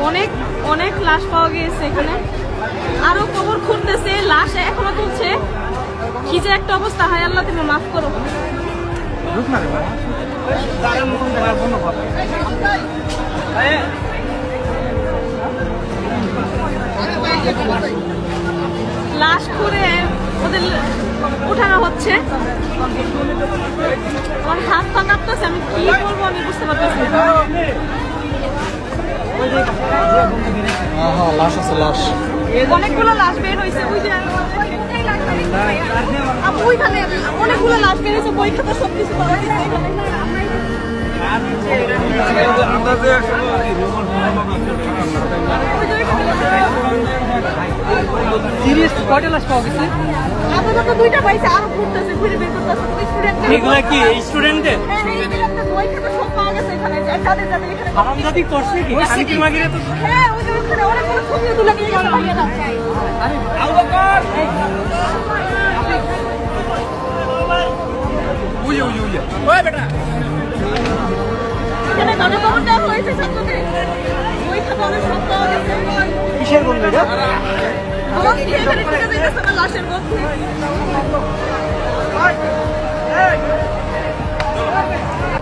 অনেক অনেক লাশ পাওয়া গিয়েছে এখানে, আরো কবর খুঁড়তেছে, লাশ এখনো তুলছে। কি যে একটা অবস্থা, হায় আল্লাহ তুমি মাফ করো। লাশ খুঁড়ে ওদের উঠানো হচ্ছে। আমার হাত পা কাঁপতেছে, আমি কি বলবো আমি বুঝতে পারতেছি না। লাশ আছে, লাশ অনেকগুলো লাশ বের হয়েছে, ওই যে ওইখানে অনেকগুলো লাশ বের হয়েছে, বই খাতা সব কিছু পাওয়া গেছে এখানে। কয়টা লাশ পাওয়া গেছে? আপাতত দুইটা পাইছে, আরো ঘুরতেছে, ঘুরে বের করতেছে। এগুলা কি স্টুডেন্টদের? হ্যাঁ হ্যাঁ, বই খাতা সব পাওয়া গেছে এখানে, যাদের যাদের এখানে। হারামজাদি করছে কি? আমি কি মাগিরে তো হ্যাঁ, ওই যে ওখানে অনেকগুলো ছবি তুলে নিয়ে গেছে ভাইয়েরা। এখানে গণকবর দেওয়া হয়েছে ছাত্রদের, বই খাতা অনেক সব পাওয়া গেছে। কিসের গন্ধ এটা? গন্ধ এখানে ঢুকে যাইতেছে না, লাশের গন্ধ।